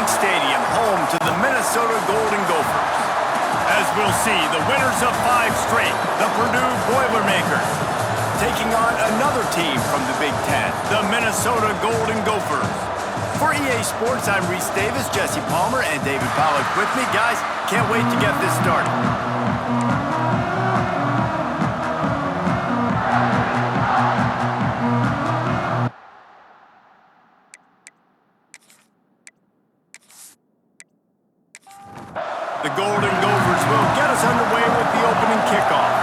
Stadium, home to the Minnesota Golden Gophers. As we'll see, the winners of 5 straight, the Purdue Boilermakers, taking on another team from the Big Ten, the Minnesota Golden Gophers. For EA Sports, I'm Reese Davis, Jesse Palmer, and David Pollack with me. Guys, can't wait to get this started. The Golden Gophers will get us underway with the opening kickoff.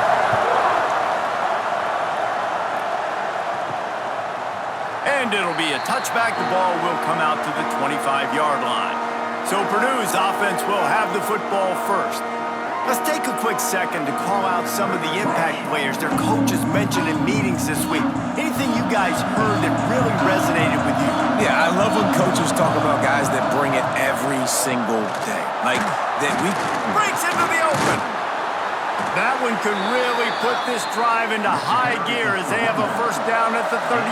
And it'll be a touchback. The ball will come out to the 25-yard line. So Purdue's offense will have the football first. Let's take a quick second to call out some of the impact players their coaches mentioned in meetings this week. Anything you guys heard that really resonated with you? Yeah, I love when coaches talk about guys that bring it every single day. Like that we breaks into the open. That one could really put this drive into high gear as they have a first down at the 37.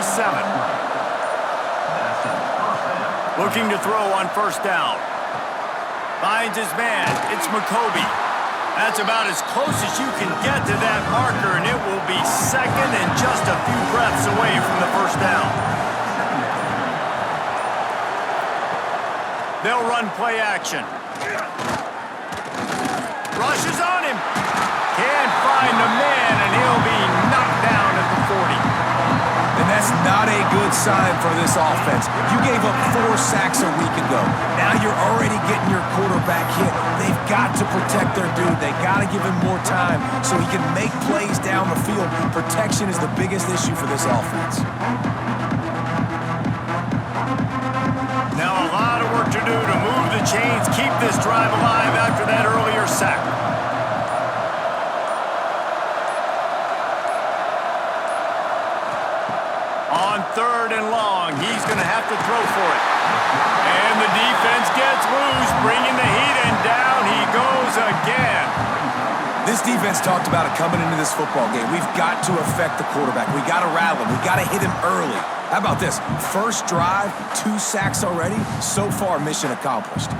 Looking to throw on first down. Finds his man. It's McCoby. That's about as close as you can get to that marker, and it will be second and just a few breaths away from the first down. They'll run play action. Rushes on him. Can't find the man, and he'll be knocked down at the 40. And that's not a good sign for this offense. You gave up 4 sacks a week ago. Now you're already getting your quarterback hit. They've got to protect their dude. They got to give him more time so he can make plays down the field. Protection is the biggest issue for this offense. Now a lot of work to do to move the chains, keep this drive alive after that earlier sack. On 3rd and long, he's going to have to throw for it. And the defense gets loose, bringing the heat, and down he goes again. This defense talked about it coming into this football game. We've got to affect the quarterback. We got to rattle him. We got to hit him early. How about this? First drive, 2 sacks already. So far, mission accomplished.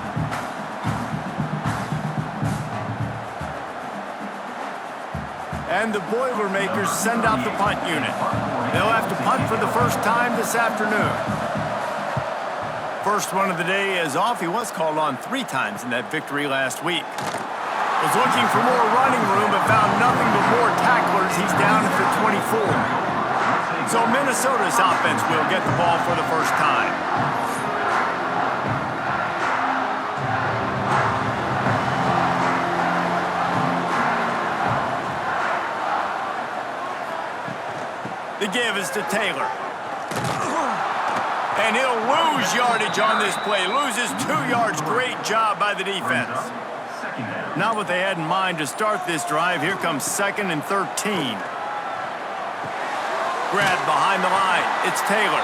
And the Boilermakers send out the punt unit. They'll have to punt for the first time this afternoon. First one of the day is off. He was called on 3 times in that victory last week. Was looking for more running room, but found nothing but more tacklers. He's down at the 24. So Minnesota's offense will get the ball for the first time. The give is to Taylor. And he'll lose yardage on this play. Loses 2 yards. Great job by the defense. Not what they had in mind to start this drive. Here comes 2nd and 13. Grabbed behind the line. It's Taylor.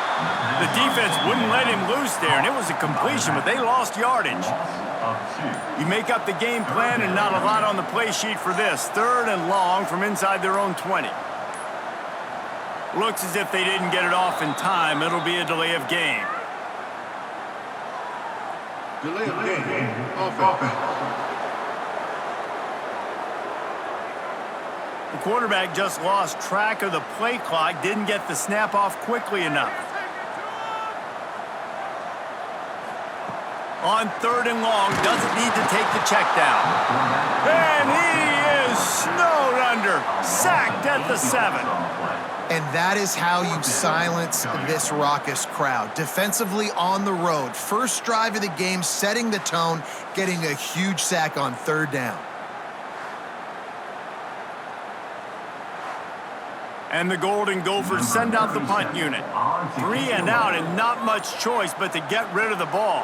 The defense wouldn't let him loose there, and it was a completion, but they lost yardage. You make up the game plan and not a lot on the play sheet for this. 3rd and long from inside their own 20. Looks as if they didn't get it off in time. It'll be a delay of game. Delay of game. Offense. The quarterback just lost track of the play clock, didn't get the snap off quickly enough. On 3rd and long, doesn't need to take the check down. And he is snowed under, sacked at the 7. And that is how you silence this raucous crowd. Defensively on the road. First drive of the game, setting the tone, getting a huge sack on 3rd down. And the Golden Gophers send out the punt unit. 3 and out and not much choice but to get rid of the ball.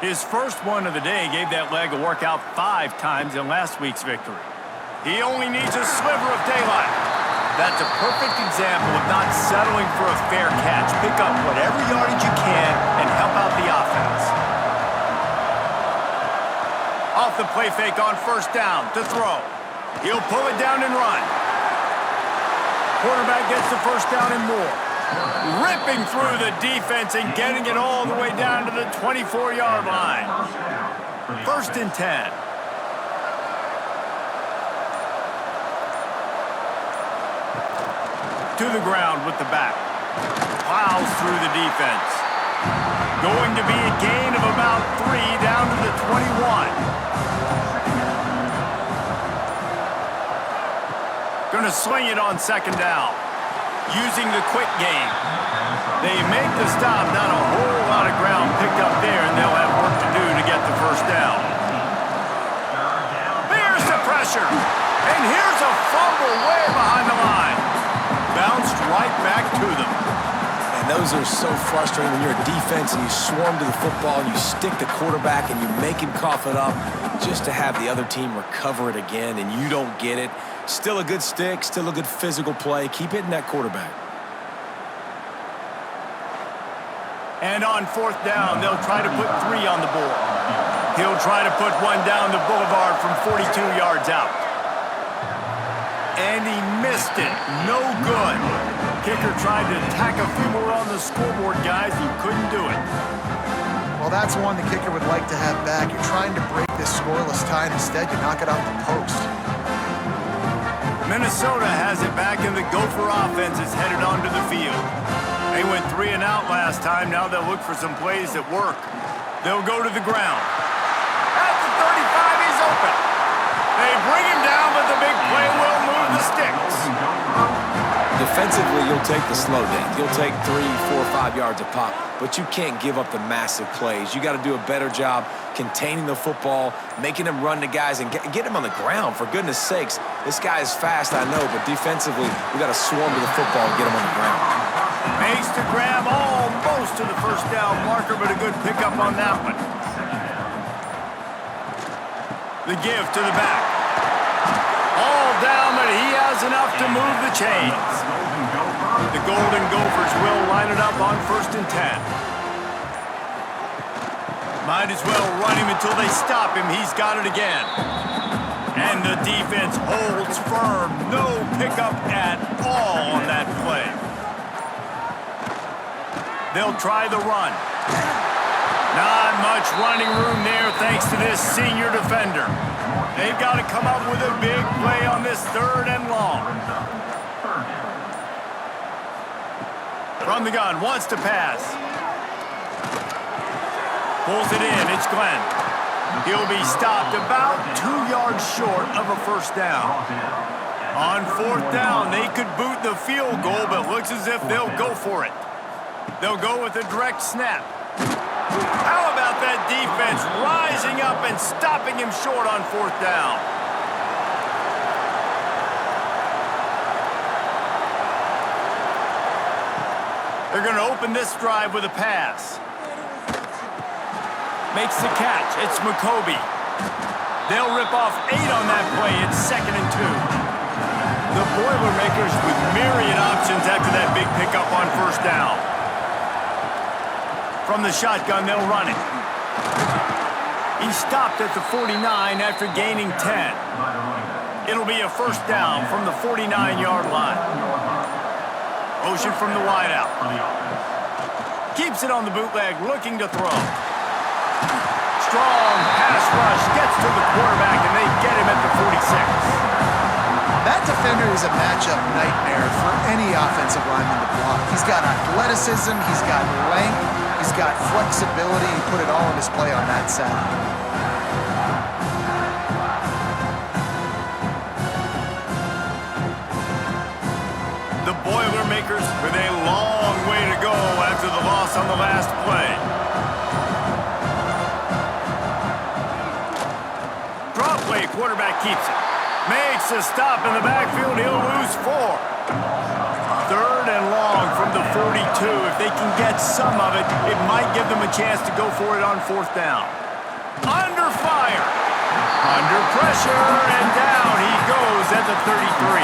His first one of the day gave that leg a workout 5 times in last week's victory. He only needs a sliver of daylight. That's a perfect example of not settling for a fair catch. Pick up whatever yardage you can and help out the offense. Off the play fake on first down to throw. He'll pull it down and run. Quarterback gets the first down and more. Ripping through the defense and getting it all the way down to the 24-yard line. 1st and 10. To the ground with the back. Plows through the defense. Going to be a gain of about 3 down to the 21. Going to swing it on 2nd down. Using the quick game. They make the stop, not a whole lot of ground picked up there, and they'll have work to do to get the 1st down. There's the pressure. And here's a fumble way behind the line. Bounced right back to them. And those are so frustrating when you're a defense and you swarm to the football and you stick the quarterback and you make him cough it up just to have the other team recover it again and you don't get it. Still a good stick, still a good physical play. Keep hitting that quarterback. And on 4th down, they'll try to put 3 on the board. He'll try to put one down the boulevard from 42 yards out. And he missed it. No good. Kicker tried to tack a few more on the scoreboard, guys. He couldn't do it. Well, that's one the kicker would like to have back. You're trying to break this scoreless tie, and instead you knock it off the post. Minnesota has it back, and the Gopher offense is headed onto the field. They went 3 and out last time. Now they'll look for some plays that work. They'll go to the ground. At the 35, he's open. They bring him down, but the big play will move the sticks. Defensively, you'll take the slow down. You'll take 3, 4, 5 yards a pop, but you can't give up the massive plays. You got to do a better job containing the football, making them run to guys, and get him on the ground. For goodness sakes, this guy is fast, I know, but defensively, we got to swarm to the football and get him on the ground. Makes the grab almost to the 1st down marker, but a good pickup on that one. The give to the back. All down, but he has enough to move the chains. The Golden Gophers will line it up on 1st and 10. Might as well run him until they stop him. He's got it again. And the defense holds firm. No pickup at all on that play. They'll try the run. Not much running room there thanks to this senior defender. They've got to come up with a big play on this 3rd and long. From the gun, wants to pass. Pulls it in, it's Glenn. He'll be stopped about 2 yards short of a 1st down. On 4th down, they could boot the field goal, but looks as if they'll go for it. They'll go with a direct snap. How about that defense rising up and stopping him short on 4th down? They're going to open this drive with a pass. Makes the catch. It's McCoby. They'll rip off 8 on that play. It's 2nd and 2. The Boilermakers with myriad options after that big pickup on 1st down. From the shotgun, they'll run it. He stopped at the 49 after gaining 10. It'll be a 1st down from the 49-yard line. Motion from the wideout. Keeps it on the bootleg, looking to throw. Strong pass rush, gets to the quarterback, and they get him at the 46. That defender is a matchup nightmare for any offensive lineman to block. He's got athleticism, he's got length, he's got flexibility. He put it all on display on that side. The Boilermakers with a long way to go after the loss on the last play. Drop play, quarterback keeps it. Makes a stop in the backfield, he'll lose 4. 3rd and long from the 42. If they can get some of it, it might give them a chance to go for it on 4th down. Under fire. Under pressure, and down he goes at the 33.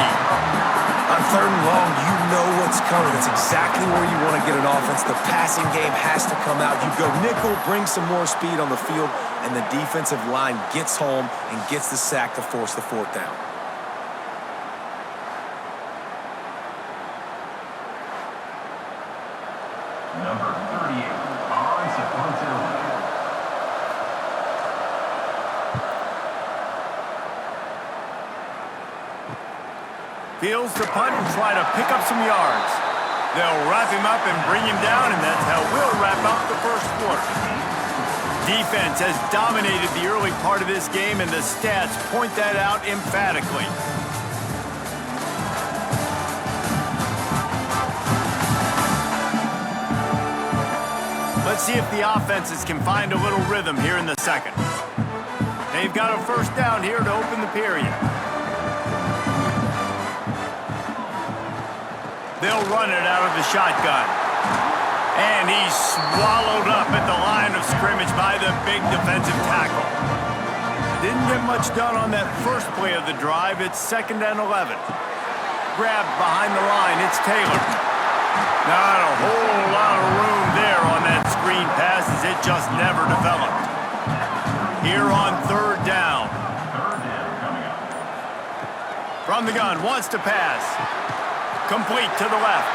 On 3rd and long, you know what's coming. It's exactly where you want to get an offense. The passing game has to come out. You go nickel, bring some more speed on the field, and the defensive line gets home and gets the sack to force the 4th down. Number 38 on sequential. Fields to punt and try to pick up some yards. They'll wrap him up and bring him down, and that's how we'll wrap up the first quarter. Defense has dominated the early part of this game, and the stats point that out emphatically. Let's see if the offenses can find a little rhythm here in the second. They've got a first down here to open the period. They'll run it out of the shotgun. And he's swallowed up at the line of scrimmage by the big defensive tackle. Didn't get much done on that first play of the drive. It's 2nd and 11. Grabbed behind the line. It's Taylor. Not a whole lot of room there on that screen pass as it just never developed. Here on 3rd down. From the gun, wants to pass. Complete to the left.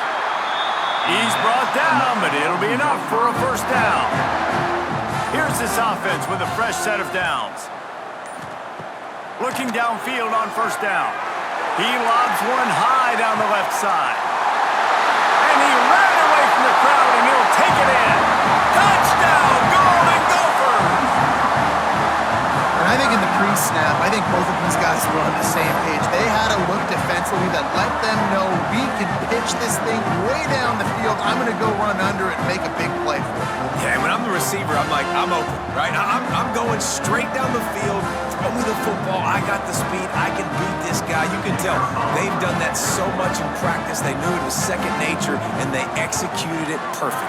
He's brought down, but it'll be enough for a first down. Here's this offense with a fresh set of downs. Looking downfield on first down. He lobs one high down the left side. And he ran away from the crowd, and he'll take it in. Touchdown, Golden Gophers! And I think in the pre-snap, I think both of these guys were on the same page. They had a look defensively that let them know we can pitch this thing way down the field. I'm going to go run under it and make a big play for it. Yeah, when I'm the receiver, I'm like, I'm open, right? I'm going straight down the field. Throw me the football. I got the speed. I can beat this guy. You can tell they've done that so much in practice. They knew it was second nature, and they executed it perfectly.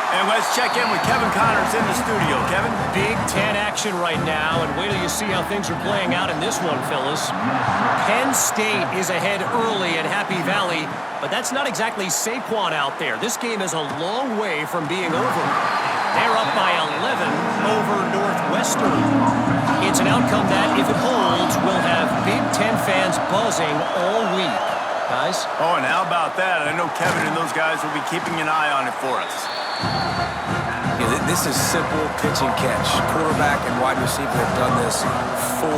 And let's check in with Kevin Connors in the studio. Kevin? Big Ten action right now, and wait till you see how things are playing out in this one, Phyllis. Penn State is ahead early at Happy Valley, but that's not exactly Saquon out there. This game is a long way from being over. They're up by 11 over Northwestern. It's an outcome that, if it holds, will have Big Ten fans buzzing all week. Guys? Oh, and how about that? I know Kevin and those guys will be keeping an eye on it for us. Yeah, this is simple pitch and catch. Quarterback and wide receiver have done this 4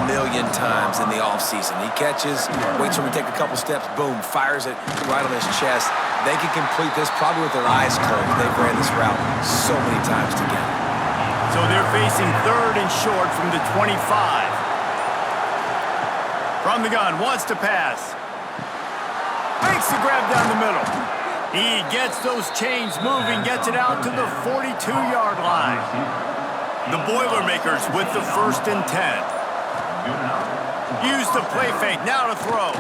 million times in the offseason. He catches, waits for him to take a couple steps, boom, fires it right on his chest. They can complete this probably with their eyes closed. They've ran this route so many times together. So they're facing 3rd and short from the 25. From the gun, wants to pass. Makes the grab down the middle. He gets those chains moving, gets it out to the 42-yard line. The Boilermakers with the 1st and 10. Use the play fake, now to throw.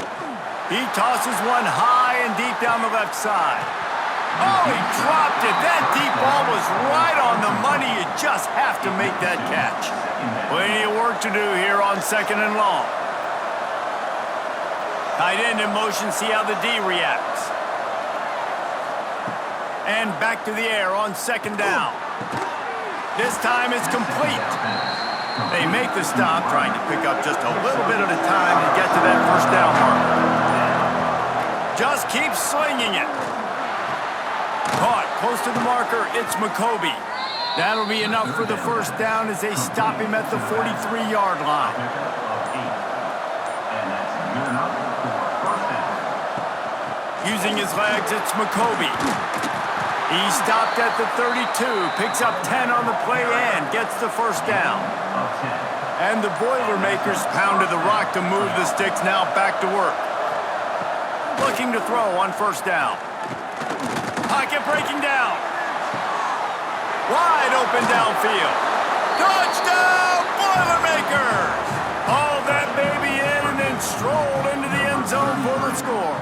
He tosses one high and deep down the left side. Oh, he dropped it. That deep ball was right on the money. You just have to make that catch. Plenty of work to do here on 2nd and long. Tight end in motion, see how the D reacts. And back to the air on 2nd down. This time it's complete. They make the stop, trying to pick up just a little bit at a time to get to that first down marker. Just keep slinging it. Caught close to the marker, it's McCoby. That'll be enough for the first down as they stop him at the 43-yard line. Using his legs, it's McCoby. He stopped at the 32, picks up 10 on the play and gets the first down. And the Boilermakers pounded the rock to move the sticks, now back to work. Looking to throw on first down. Pocket breaking down. Wide open downfield. Touchdown, Boilermakers! Haul that baby in and then stroll into the end zone for the score.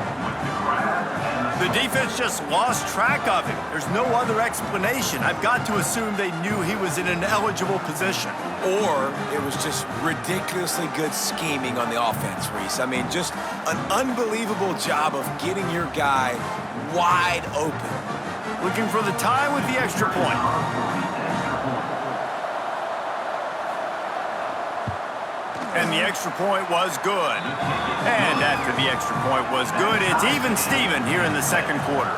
The defense just lost track of him. There's no other explanation. I've got to assume they knew he was in an eligible position. Or it was just ridiculously good scheming on the offense, Reese. I mean, just an unbelievable job of getting your guy wide open. Looking for the tie with the extra point. And the extra point was good. And after the extra point was good, it's even Steven here in the second quarter.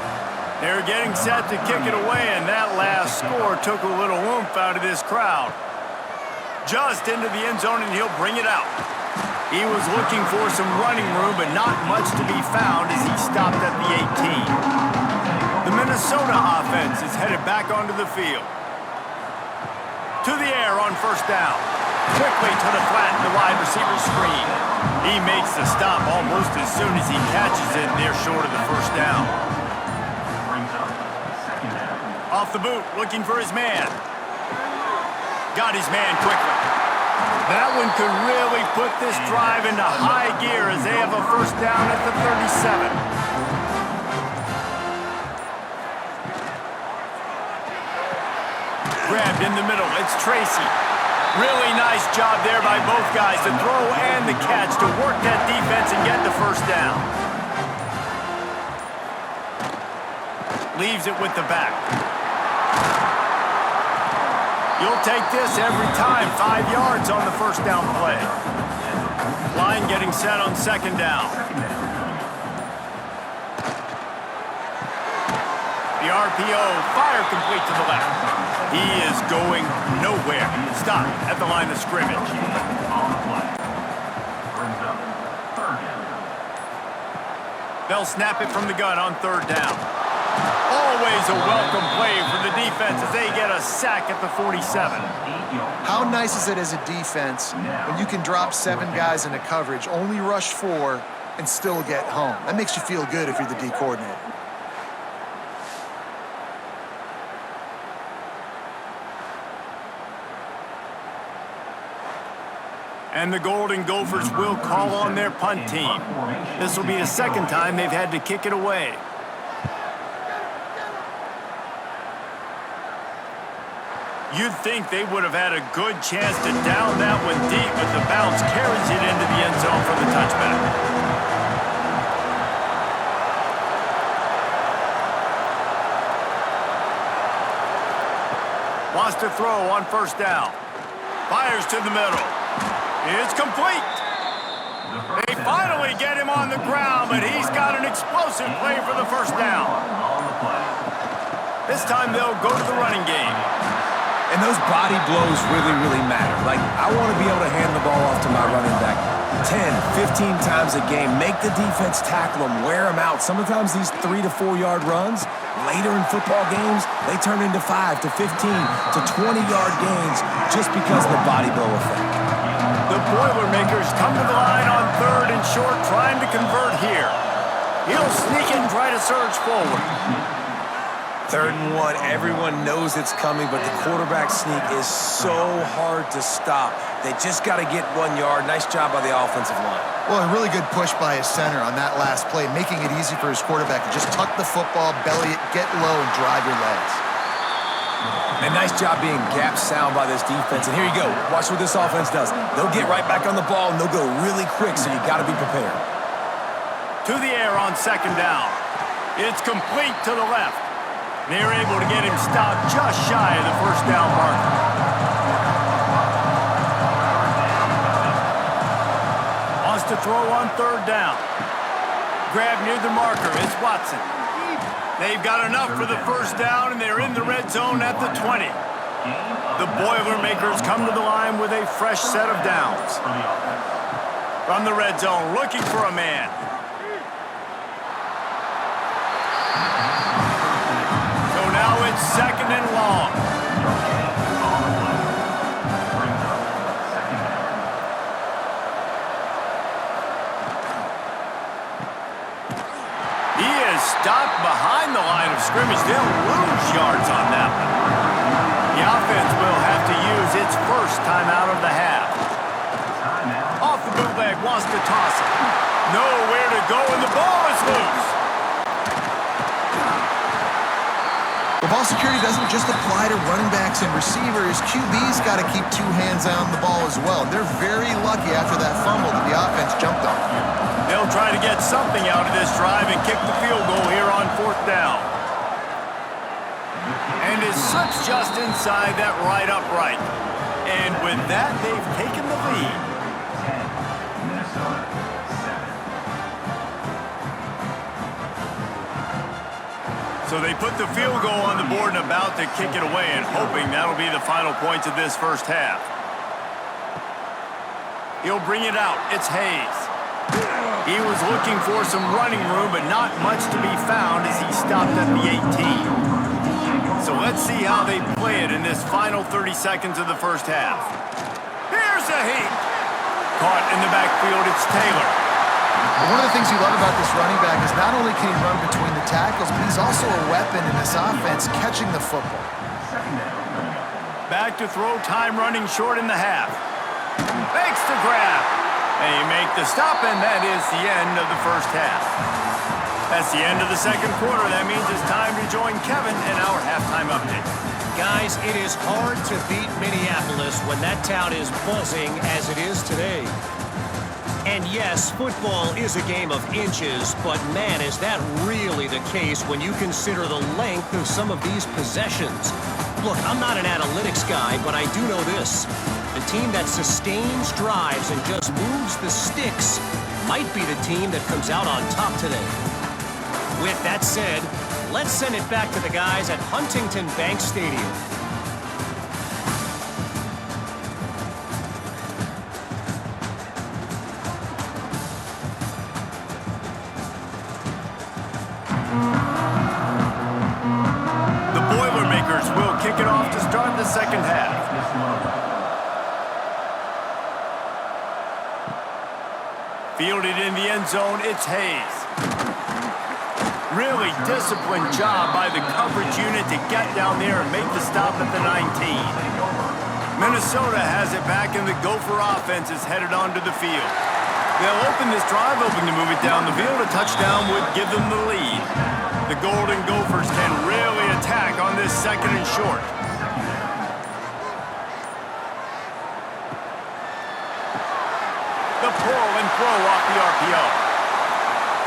They're getting set to kick it away, and that last score took a little oomph out of this crowd. Just into the end zone, and he'll bring it out. He was looking for some running room, but not much to be found as he stopped at the 18. The Minnesota offense is headed back onto the field. To the air on first down. Quickly to the flat in the wide receiver screen. He makes the stop almost as soon as he catches it, and they're short of the first down. Off the boot, looking for his man. Got his man quickly. That one could really put this drive into high gear as they have a first down at the 37. Grabbed in the middle, it's Tracy. Really nice job there by both guys, the throw and the catch to work that defense and get the first down. Leaves it with the back. You'll take this every time. 5 yards on the first down play. Line getting set on second down. The RPO, fire complete to the left. He is going nowhere. Stop at the line of scrimmage. They'll snap it from the gun on third down. Always a welcome play for the defense as they get a sack at the 47. How nice is it as a defense when you can drop 7 guys into coverage, only rush 4, and still get home? That makes you feel good if you're the D coordinator. And the Golden Gophers will call on their punt team. This will be the second time they've had to kick it away. You'd think they would have had a good chance to down that one deep, but the bounce carries it into the end zone for the touchback. Wants to throw on first down. Fires to the middle. It's complete. They finally get him on the ground, but he's got an explosive play for the first down. This time they'll go to the running game. And those body blows really matter. Like, I want to be able to hand the ball off to my running back 10, 15 times a game. Make the defense tackle them, wear them out. Sometimes these 3 to 4 yard runs, later in football games, they turn into 5 to 15 to 20-yard gains just because of the body blow effect. The Boilermakers come to the line on third and short, trying to convert here. He'll sneak and try to surge forward. 3rd and 1, everyone knows it's coming, but the quarterback sneak is so hard to stop. They just got to get 1 yard. Nice job by the offensive line. Well, a really good push by his center on that last play, making it easy for his quarterback to just tuck the football, belly it, get low, and drive your legs. And nice job being gap sound by this defense. And here you go. Watch what this offense does. They'll get right back on the ball, and they'll go really quick, so you got to be prepared. To the air on second down. It's complete to the left. They're able to get him stopped just shy of the first down marker. Wants to throw on third down. Grab near the marker. It's Watson. They've got enough for the first down, and they're in the red zone at the 20. The Boilermakers come to the line with a fresh set of downs. From the red zone, looking for a man. Now it's second and long. He is stopped behind the line of scrimmage. They'll lose yards on that one. The offense will have to use its first timeout of the half. Off the bootleg, wants to toss it. Nowhere to go, and the ball is loose. Ball security doesn't just apply to running backs and receivers. QB's got to keep 2 hands on the ball as well. They're very lucky after that fumble that the offense jumped on. They'll try to get something out of this drive and kick the field goal here on fourth down. And it slips just inside that right upright. And with that, they've taken the lead. So they put the field goal on the board and about to kick it away, and hoping that'll be the final points of this first half. He'll bring it out. It's Hayes. He was looking for some running room, but not much to be found as he stopped at the 18. So let's see how they play it in this final 30 seconds of the first half. Here's a heat. Caught in the backfield, it's Taylor. One of the things you love about this running back is not only can he run between the tackles, but he's also a weapon in this offense catching the football. Back to throw, time running short in the half. Makes the grab. They make the stop, and that is the end of the first half. That's the end of the second quarter. That means it's time to join Kevin in our halftime update. Guys, it is hard to beat Minneapolis when that town is buzzing as it is today. And yes, football is a game of inches, but man, is that really the case when you consider the length of some of these possessions. Look, I'm not an analytics guy, but I do know this. The team that sustains drives and just moves the sticks might be the team that comes out on top today. With that said, let's send it back to the guys at Huntington Bank Stadium. The Boilermakers will kick it off to start the second half. Fielded in the end zone, it's Hayes. Really disciplined job by the coverage unit to get down there and make the stop at the 19. Minnesota has it back, and the Gopher offense is headed onto the field. They'll open this drive, hoping to move it down the field. A touchdown would give them the lead. The Golden Gophers can really attack on this second and short. The pull and throw off the RPO.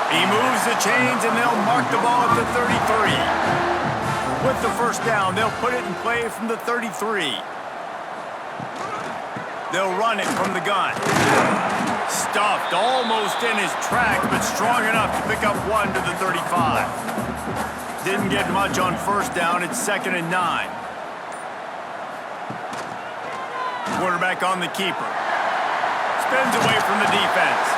He moves the chains, and they'll mark the ball at the 33. With the first down, they'll put it in play from the 33. They'll run it from the gun. Stuffed almost in his tracks, but strong enough to pick up one to the 35. Didn't get much on first down. It's 2nd and 9. Quarterback on the keeper. Spins away from the defense.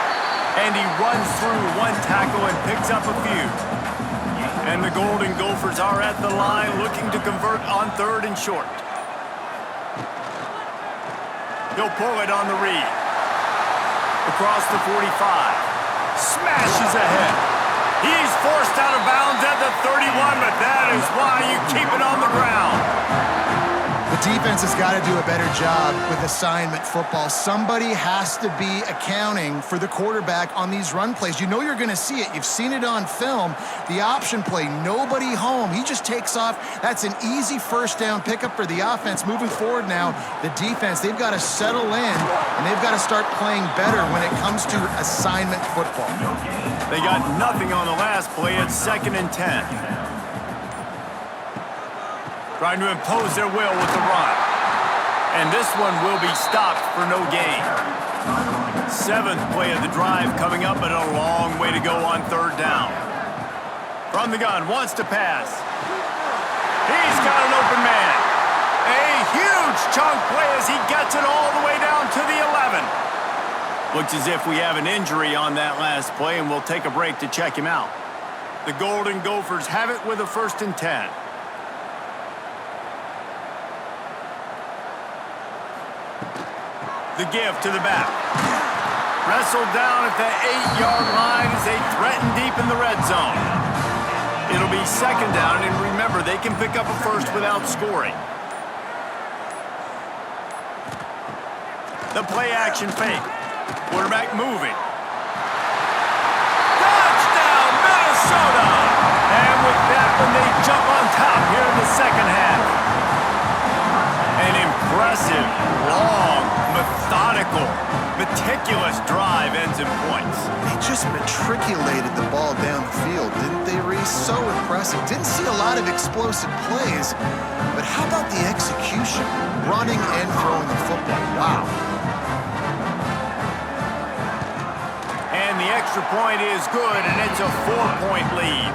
And he runs through one tackle and picks up a few. And the Golden Gophers are at the line looking to convert on 3rd and short. He'll pull it on the read. Across the 45. Smashes ahead. He's forced out of bounds at the 31, but that is why you keep it on the ground. The defense has got to do a better job with assignment football. Somebody has to be accounting for the quarterback on these run plays. You know you're going to see it. You've seen it on film. The option play, nobody home. He just takes off. That's an easy first down pickup for the offense. Moving forward now, the defense, they've got to settle in, and they've got to start playing better when it comes to assignment football. They got nothing on the last play. It's 2nd and 10. Trying to impose their will with the run. And this one will be stopped for no gain. 7th play of the drive coming up, but a long way to go on 3rd down. From the gun, wants to pass. He's got an open man. A huge chunk play as he gets it all the way down to the 11. Looks as if we have an injury on that last play, and we'll take a break to check him out. The Golden Gophers have it with a 1st and 10. The give to the back. Wrestled down at the 8-yard line as they threaten deep in the red zone. It'll be 2nd down, and remember, they can pick up a first without scoring. The play action fake. Quarterback moving. Touchdown, Minnesota! And with that one, they jump on top here in the second half. An impressive, long, methodical, meticulous drive ends in points. They just matriculated the ball down the field, didn't they, Reese? So impressive. Didn't see a lot of explosive plays, but how about the execution? Running and throwing the football. Wow. And the extra point is good, and it's a 4-point lead.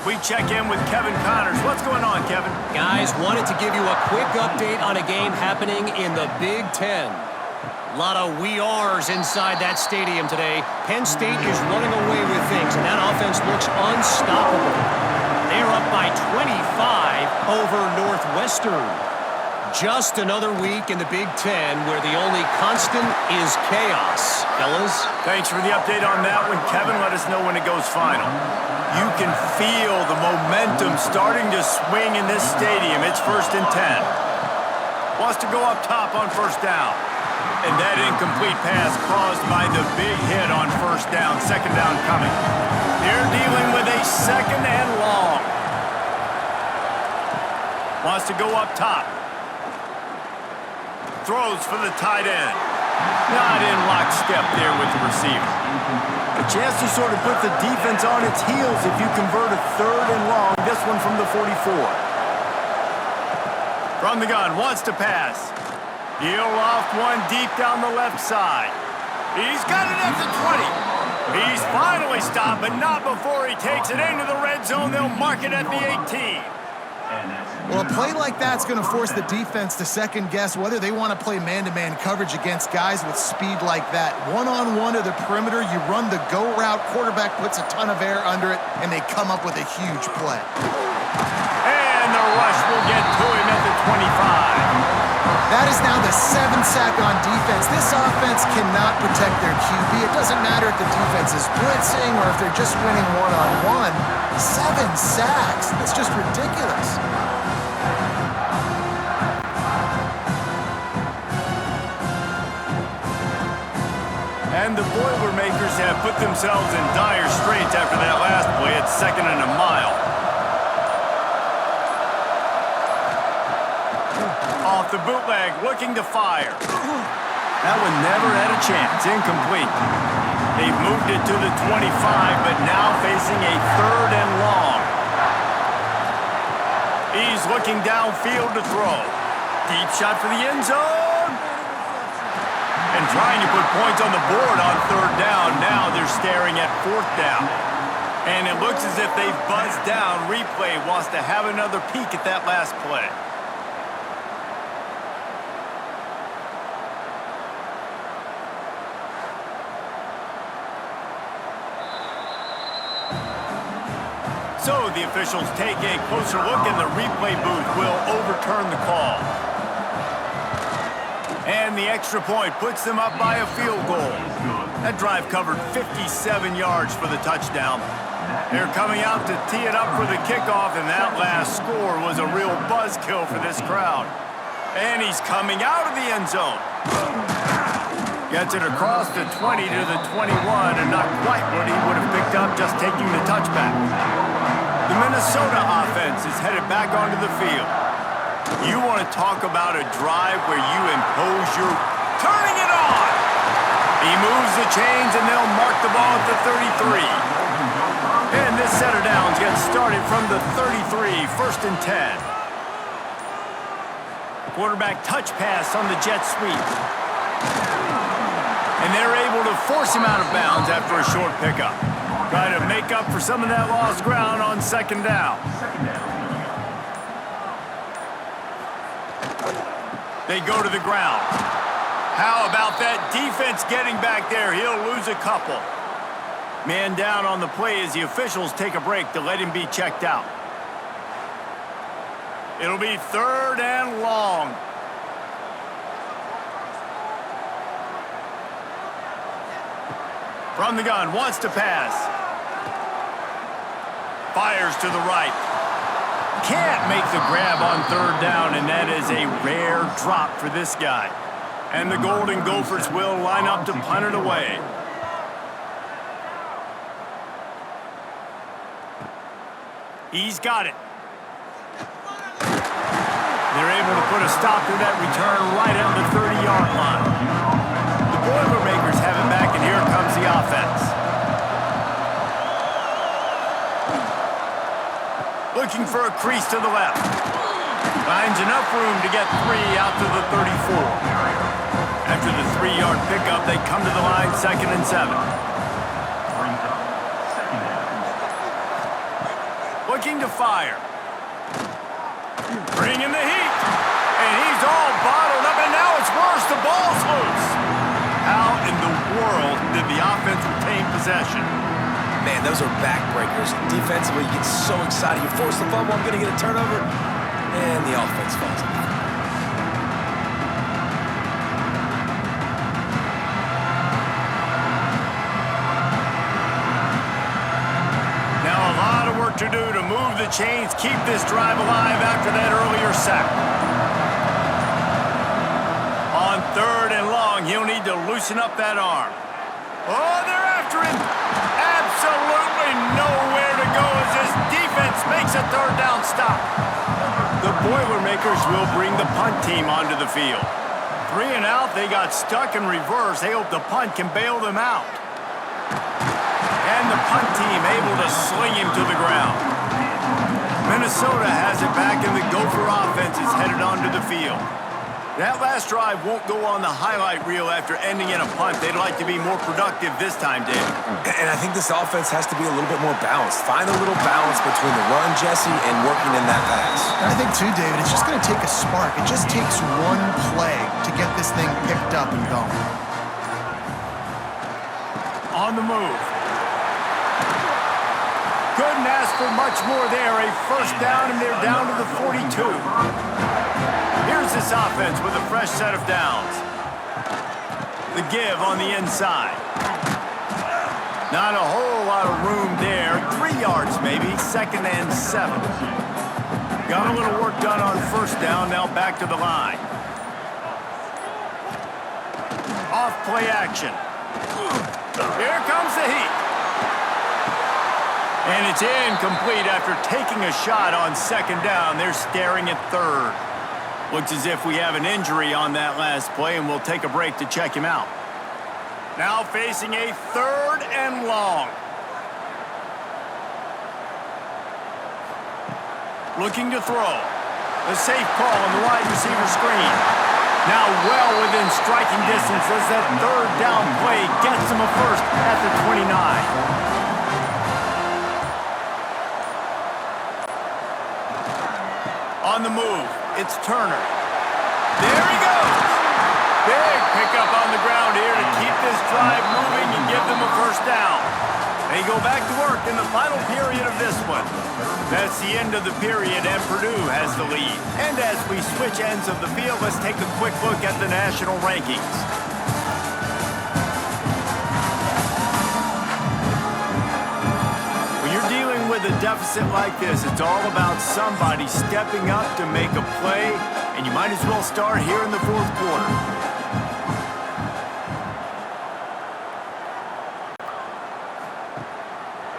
We check in with Kevin Connors. What's going on, Kevin? Guys, wanted to give you a quick update on a game happening in the Big Ten. A lot of we ares inside that stadium today. Penn State is running away with things, and that offense looks unstoppable. They're up by 25 over Northwestern. Just another week in the Big Ten where the only constant is chaos. Fellas? Thanks for the update on that one, Kevin. Let us know when it goes final. You can feel the momentum starting to swing in this stadium. It's 1st and 10. Wants to go up top on 1st down. And that incomplete pass caused by the big hit on 1st down. 2nd down coming. They're dealing with a 2nd and long. Wants to go up top. Throws for the tight end. Not in lockstep there with the receiver. A chance to sort of put the defense on its heels if you convert a 3rd and long. This one from the 44. From the gun, wants to pass. He'll loft one deep down the left side. He's got it at the 20. He's finally stopped, but not before he takes it into the red zone. They'll mark it at the 18. Well, a play like that's going to force the defense to second-guess whether they want to play man-to-man coverage against guys with speed like that. One-on-one to the perimeter, you run the go route, quarterback puts a ton of air under it, and they come up with a huge play. And the rush will get to him at the 25. That is now the 7th sack on defense. This offense cannot protect their QB. It doesn't matter if the defense is blitzing or if they're just winning one-on-one. 7 sacks. That's just ridiculous. And the Boilermakers have put themselves in dire straits after that last play. It's 2nd and a mile. Off the bootleg, looking to fire. That one never had a chance. Incomplete. They've moved it to the 25, but now facing a 3rd and long. He's looking downfield to throw. Deep shot for the end zone. And trying to put points on the board on 3rd down. Now they're staring at 4th down. And it looks as if they've buzzed down. Replay wants to have another peek at that last play. So the officials take a closer look, and the replay booth will overturn the call. And the extra point puts them up by a field goal. That drive covered 57 yards for the touchdown. They're coming out to tee it up for the kickoff, and that last score was a real buzzkill for this crowd. And he's coming out of the end zone. Gets it across the 20 to the 21, and not quite what he would have picked up just taking the touchback. The Minnesota offense is headed back onto the field. You want to talk about a drive where you impose your... Turning it on! He moves the chains, and they'll mark the ball at the 33. And this set of downs gets started from the 33, 1st and 10. Quarterback touch pass on the jet sweep. And they're able to force him out of bounds after a short pickup. Try to make up for some of that lost ground on 2nd down. They go to the ground. How about that defense getting back there? He'll lose a couple. Man down on the play as the officials take a break to let him be checked out. It'll be 3rd and long. From the gun, wants to pass. Fires to the right. Can't make the grab on 3rd down, and that is a rare drop for this guy. And the Golden Gophers will line up to punt it away. He's got it. They're able to put a stop to that return right at the 30-yard line. The Boilermakers have it back, and here comes the offense. Looking for a crease to the left. Finds enough room to get 3 out to the 34. After the 3-yard pickup, they come to the line 2nd and 7. looking to fire. Bringing the heat. And he's all bottled up, and now it's worse. The ball's loose. How in the world did the offense retain possession? Man, those are backbreakers. Defensively, you get so excited. You force the fumble, I'm going to get a turnover, and the offense falls apart. Now a lot of work to do to move the chains, keep this drive alive after that earlier sack. On 3rd and long, he'll need to loosen up that arm. Oh, they're after him. Absolutely nowhere to go as this defense makes a 3rd down stop. The Boilermakers will bring the punt team onto the field. 3 and out, they got stuck in reverse. They hope the punt can bail them out. And the punt team able to sling him to the ground. Minnesota has it back, and the Gopher offense is headed onto the field. That last drive won't go on the highlight reel after ending in a punt. They'd like to be more productive this time, Dave. And I think this offense has to be a little bit more balanced. Find a little balance between the run, Jesse, and working in that pass. And I think, too, David, it's just going to take a spark. It just takes one play to get this thing picked up and going. On the move. Couldn't ask for much more there. A 1st down, and they're down to the 42. Here's this offense with a fresh set of downs. The give on the inside. Not a whole lot of room there. 3 yards maybe, 2nd and 7. Got a little work done on 1st down, now back to the line. Off play action. Here comes the heat. And it's incomplete after taking a shot on 2nd down. They're staring at 3rd. Looks as if we have an injury on that last play, and we'll take a break to check him out. Now facing a 3rd and long. Looking to throw. A safe call on the wide receiver screen. Now well within striking distance as that 3rd down play gets him a 1st at the 29. On the move, it's Turner. There he goes. Big pickup on the ground here to keep this drive moving and give them a 1st down. They go back to work in the final period of this one. That's the end of the period, and Purdue has the lead. And as we switch ends of the field, let's take a quick look at the national rankings. With a deficit like this, it's all about somebody stepping up to make a play, and you might as well start here in the 4th quarter.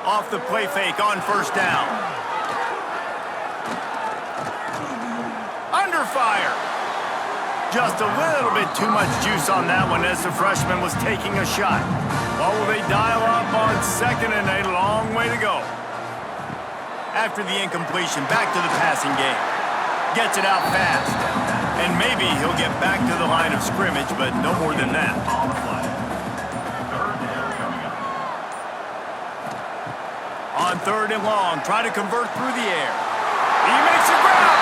Off the play fake on 1st down. Under fire. Just a little bit too much juice on that one as the freshman was taking a shot. What will they dial up on 2nd and a long way to go? After the incompletion, back to the passing game. Gets it out fast. And maybe he'll get back to the line of scrimmage, but no more than that. On 3rd and long, try to convert through the air. He makes a grab.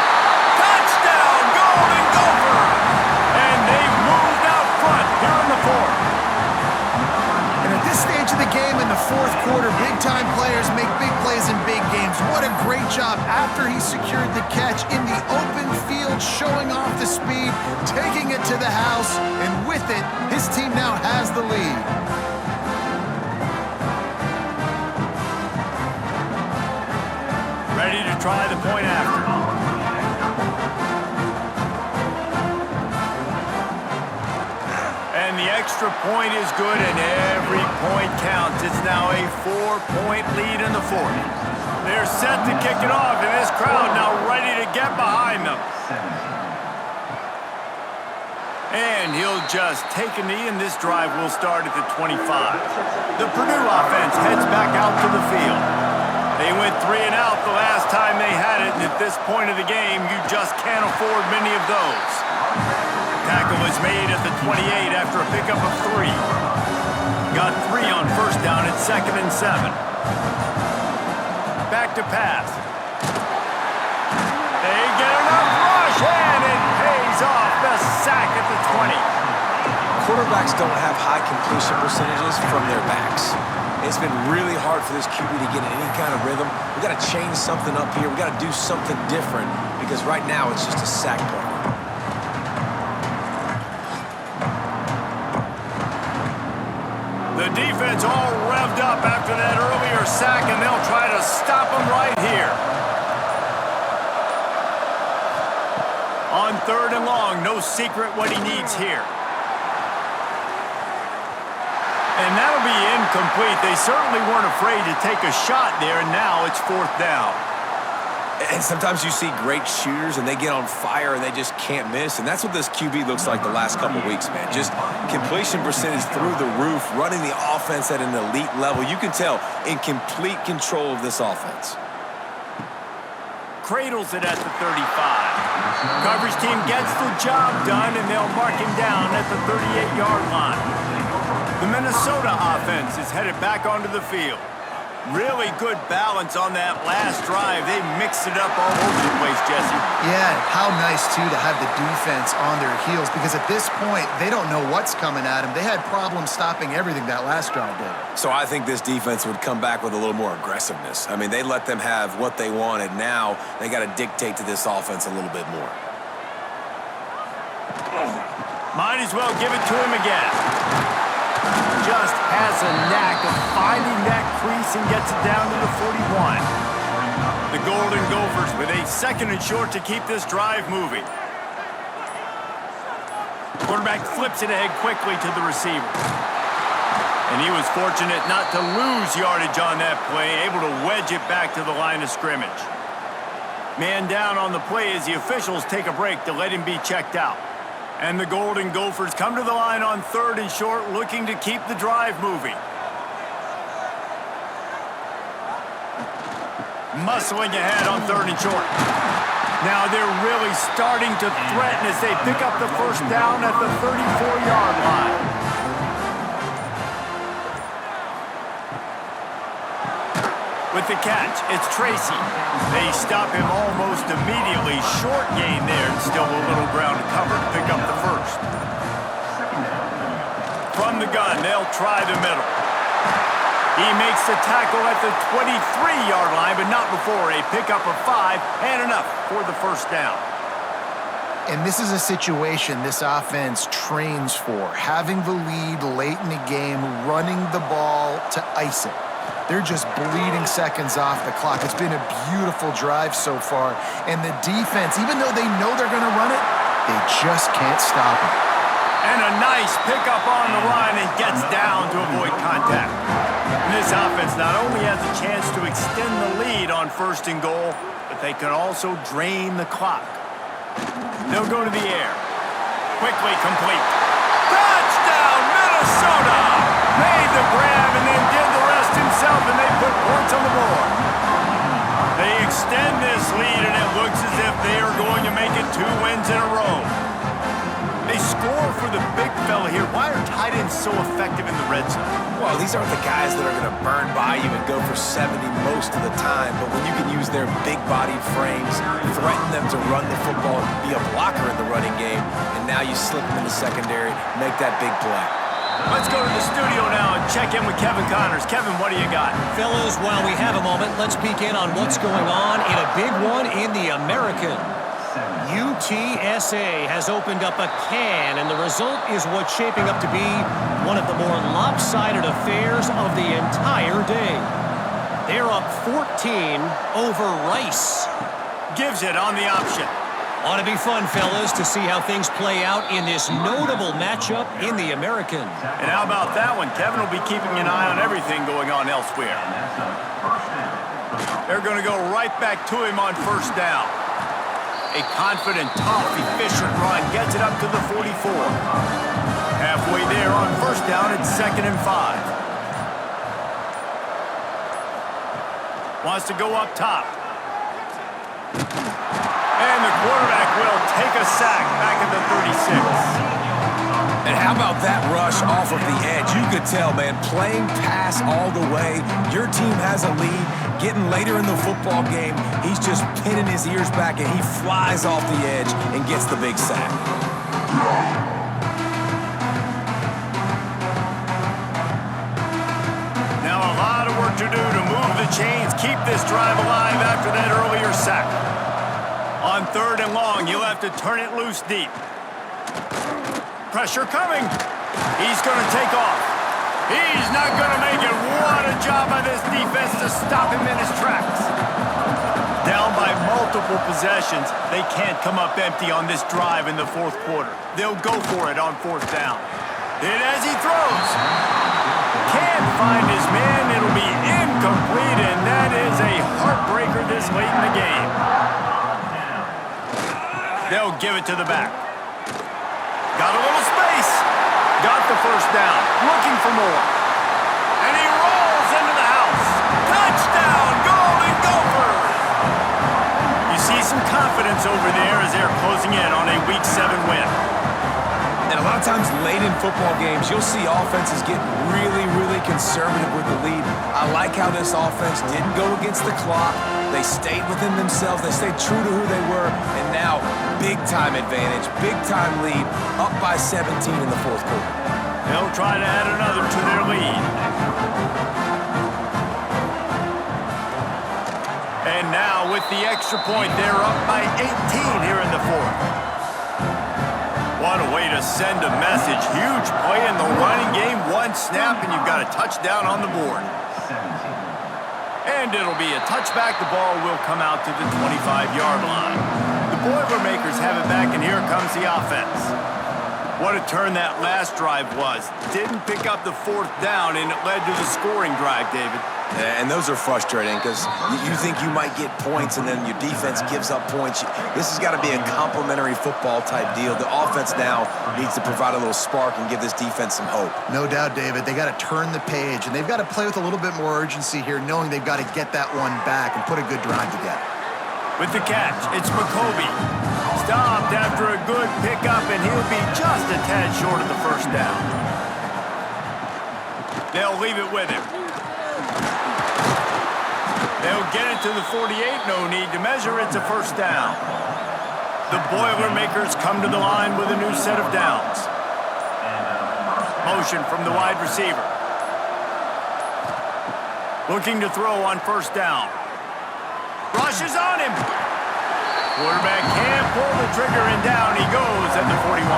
Touchdown, Golden Gopher! And they've moved out front here in the 4th. And at this stage of the game in the 4th quarter, big-time players make big plays in big games. What a great job after he secured the catch in the open field, showing off the speed, taking it to the house, and with it, his team now has the lead. Ready to try the point after. And the extra point is good, and every point counts. It's now a 4-point lead in the 4th. They're set to kick it off, and this crowd now ready to get behind them. And he'll just take a knee, and this drive will start at the 25. The Purdue offense heads back out to the field. They went 3 and out the last time they had it, and at this point of the game, you just can't afford many of those. Tackle was made at the 28 after a pickup of 3. Got 3 on 1st down at 2nd and 7. Back to pass. They get enough rush, and it pays off. The sack at the 20. Quarterbacks don't have high completion percentages from their backs. It's been really hard for this QB to get in any kind of rhythm. We got to change something up here. We got to do something different because right now it's just a sack play. The defense all revved up after that earlier sack, and they'll try to stop him right here. On 3rd and long, no secret what he needs here. And that'll be incomplete. They certainly weren't afraid to take a shot there, and now it's 4th down. And sometimes you see great shooters, and they get on fire, and they just can't miss. And that's what this QB looks like the last couple weeks, man. Just completion percentage through the roof, running the offense at an elite level. You can tell in complete control of this offense. Cradles it at the 35. Coverage team gets the job done, and they'll mark him down at the 38-yard line. The Minnesota offense is headed back onto the field. Really good balance on that last drive. They mixed it up all over the place, Jesse. Yeah, how nice, too, to have the defense on their heels because at this point, they don't know what's coming at them. They had problems stopping everything that last drive did. So I think this defense would come back with a little more aggressiveness. I mean, they let them have what they wanted. Now they got to dictate to this offense a little bit more. Might as well give it to him again. Just has a knack of finding that crease and gets it down to the 41. The Golden Gophers with a 2nd and short to keep this drive moving. Quarterback flips it ahead quickly to the receiver. And he was fortunate not to lose yardage on that play, able to wedge it back to the line of scrimmage. Man down on the play as the officials take a break to let him be checked out. And the Golden Gophers come to the line on 3rd and short, looking to keep the drive moving. Muscling ahead on 3rd and short. Now they're really starting to threaten as they pick up the 1st down at the 34-yard line. With the catch, it's Tracy. They stop him almost immediately. Short gain there, and still a little ground to cover to pick up the 1st. From the gun, they'll try the middle. He makes the tackle at the 23-yard line, but not before a pickup of 5 and enough for the 1st down. And this is a situation this offense trains for, having the lead late in the game, running the ball to ice it. They're just bleeding seconds off the clock. It's been a beautiful drive so far. And the defense, even though they know they're going to run it, they just can't stop it. And a nice pickup on the line and gets down to avoid contact. And this offense not only has a chance to extend the lead on 1st and goal, but they can also drain the clock. They'll go to the air. Quickly complete. Touchdown, Minnesota! Made the grab and then did the rest himself, and they put points on the board. They extend this lead, and it looks as if they are going to make it 2 wins in a row. They score for the big fella here. Why are tight ends so effective in the red zone? Well, these aren't the guys that are going to burn by you and go for 70 most of the time, but when you can use their big-bodied frames, threaten them to run the football, be a blocker in the running game, and now you slip them in the secondary, make that big play. Let's go to the studio now and check in with Kevin Connors. Kevin, what do you got? Fellas, while we have a moment, let's peek in on what's going on in a big one in the American. UTSA has opened up a can, and the result is what's shaping up to be one of the more lopsided affairs of the entire day. They're up 14 over Rice. Gives it on the option. Ought to be fun, fellas, to see how things play out in this notable matchup in the American. And how about that one? Kevin will be keeping an eye on everything going on elsewhere. They're going to go right back to him on 1st down. A confident, tough, efficient run gets it up to the 44. Halfway there on 1st down, it's 2nd and 5. Wants to go up top. And the quarterback will take a sack back at the 36. And how about that rush off of the edge? You could tell, man, playing pass all the way. Your team has a lead. Getting later in the football game, he's just pinning his ears back, and he flies off the edge and gets the big sack. Now a lot of work to do to move the chains, keep this drive alive after that earlier sack. On 3rd and long, you'll have to turn it loose deep. Pressure coming. He's going to take off. He's not going to make it. What a job by this defense to stop him in his tracks. Down by multiple possessions, they can't come up empty on this drive in the 4th quarter. They'll go for it on 4th down. And as he throws, can't find his man. It'll be incomplete, and that is a heartbreaker this late in the game. They'll give it to the back. Got a little space. Got the 1st down. Looking for more. And he rolls into the house. Touchdown, Golden Gophers! You see some confidence over there as they're closing in on a Week 7 win. And a lot of times late in football games, you'll see offenses get really, really conservative with the lead. I like how this offense didn't go against the clock. They stayed within themselves. They stayed true to who they were. And now, big-time advantage, big-time lead, up by 17 in the 4th quarter. They'll try to add another to their lead. And now, with the extra point, they're up by 18 here in the 4th. What a way to send a message. Huge play in the running game. 1 snap, and you've got a touchdown on the board. And it'll be a touchback. The ball will come out to the 25-yard line. The Boilermakers have it back, and here comes the offense. What a turn that last drive was. Didn't pick up the 4th down, and it led to the scoring drive, David. And those are frustrating because you think you might get points and then your defense gives up points. This has got to be a complementary football type deal. The offense now needs to provide a little spark and give this defense some hope. No doubt, David. They got to turn the page, and they've got to play with a little bit more urgency here, knowing they've got to get that one back and put a good drive together. With the catch, it's McCoby. Stopped after a good pickup, and he'll be just a tad short of the 1st down. They'll leave it with him. They'll get it to the 48. No need to measure. It's a 1st down. The Boilermakers come to the line with a new set of downs. Motion from the wide receiver. Looking to throw on 1st down. Rushes on him. Quarterback can't pull the trigger, and down he goes at the 41.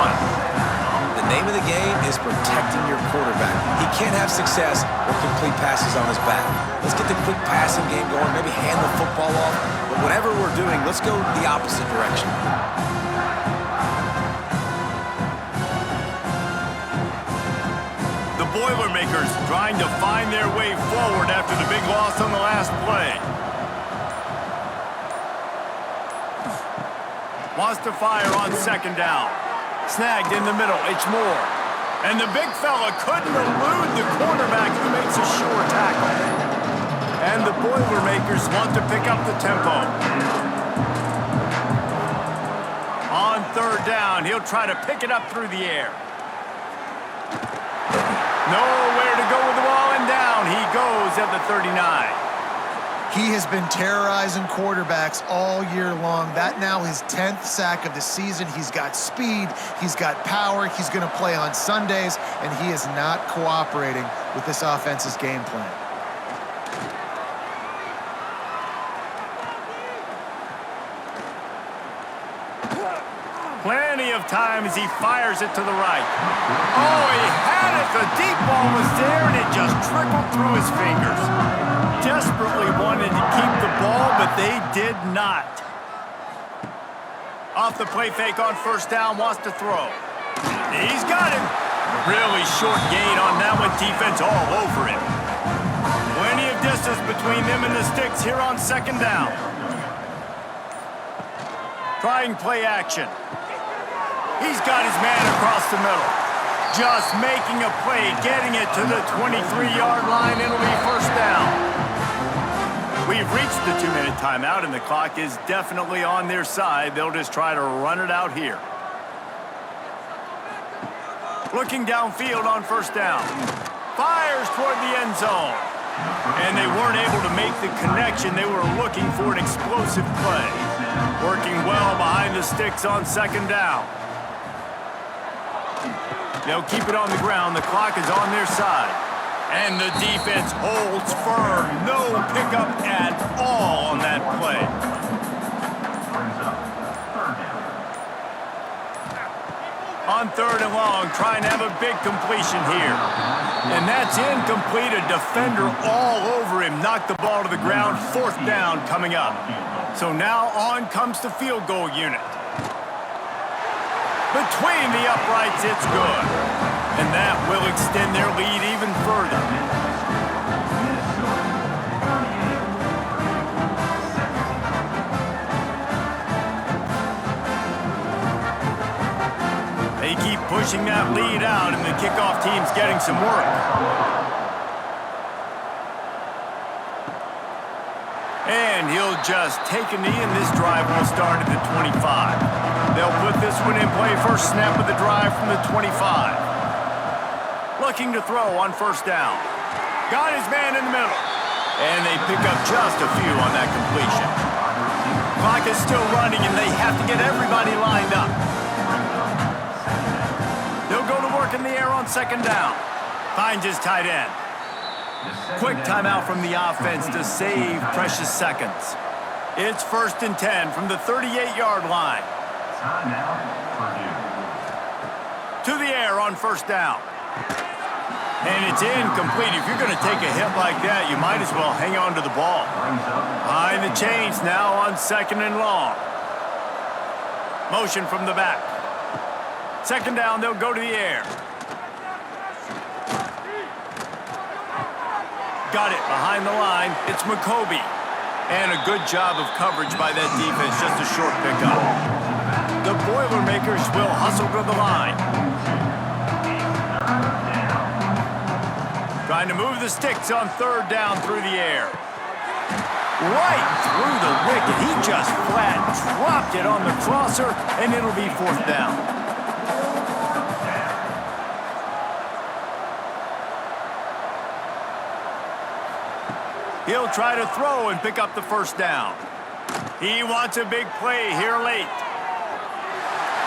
The name of the game is protecting your quarterback. He can't have success with complete passes on his back. Let's get the quick passing game going, maybe hand the football off. But whatever we're doing, let's go the opposite direction. The Boilermakers trying to find their way forward after the big loss on the last play. Wants to fire on 2nd down. Snagged in the middle, it's Moore. And the big fella couldn't elude the quarterback who makes a sure tackle. And the Boilermakers want to pick up the tempo. On 3rd down, he'll try to pick it up through the air. Nowhere to go with the ball, and down he goes at the 39. He has been terrorizing quarterbacks all year long. That now his 10th sack of the season. He's got speed, he's got power, he's going to play on Sundays, and he is not cooperating with this offense's game plan. Plenty of time as he fires it to the right. Oh, he had it. The deep ball was there, and it just trickled through his fingers. Desperately wanted to keep the ball, but they did not. Off the play fake on 1st down, wants to throw. He's got him. Really short gain on that one. Defense all over him. Plenty of distance between them and the sticks here on 2nd down. Trying play action. He's got his man across the middle. Just making a play, getting it to the 23-yard line. It'll be 1st down. We've reached the 2-minute timeout, and the clock is definitely on their side. They'll just try to run it out here. Looking downfield on first down. Fires toward the end zone. And they weren't able to make the connection. They were looking for an explosive play. Working well behind the sticks on second down. They'll keep it on the ground. The clock is on their side. And the defense holds firm. No pickup at all on that play. On third and long, trying to have a big completion here. And that's incomplete. A defender all over him. Knocked the ball to the ground. Fourth down coming up. So now on comes the field goal unit. Between the uprights, it's good. And that will extend their lead even further. They keep pushing that lead out, and the kickoff team's getting some work. And he'll just take a knee, and this drive will start at the 25. They'll put this one in play. First snap of the drive from the 25. Looking to throw on first down. Got his man in the middle. And they pick up just a few on that completion. Clock is still running, and they have to get everybody lined up. They'll go to work in the air on second down. Finds his tight end. Quick timeout from the offense to save precious seconds. It's 1st and 10 from the 38-yard line. Timeout, Purdue. To the air on first down. And it's incomplete. If you're going to take a hit like that, you might as well hang on to the ball. Behind the chains now on second and long. Motion from the back. Second down, they'll go to the air. Got it behind the line. It's McCoby. And a good job of coverage by that defense. Just a short pickup. The Boilermakers will hustle to the line. Trying to move the sticks on third down through the air. Right through the wicket. He just flat dropped it on the crosser, and it'll be fourth down. He'll try to throw and pick up the first down. He wants a big play here late.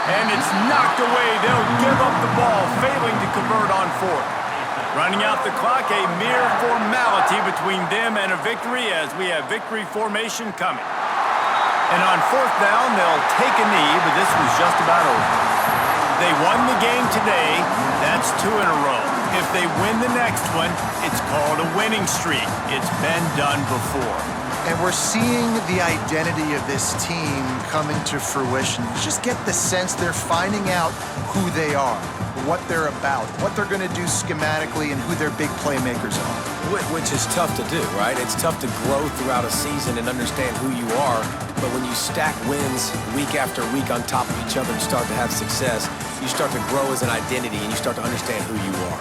And it's knocked away. They'll give up the ball, failing to convert on fourth. Running out the clock, a mere formality between them and a victory as we have victory formation coming. And on fourth down, they'll take a knee, but this was just about over. They won the game today. That's 2 in a row. If they win the next one, it's called a winning streak. It's been done before. And we're seeing the identity of this team coming to fruition. You just get the sense they're finding out who they are, what they're about, what they're going to do schematically, and who their big playmakers are. Which is tough to do, right? It's tough to grow throughout a season and understand who you are. But when you stack wins week after week on top of each other and start to have success, you start to grow as an identity and you start to understand who you are.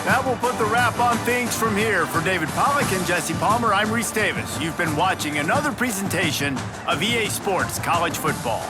That will put the wrap on things from here. For David Pollack and Jesse Palmer, I'm Reese Davis. You've been watching another presentation of EA Sports College Football.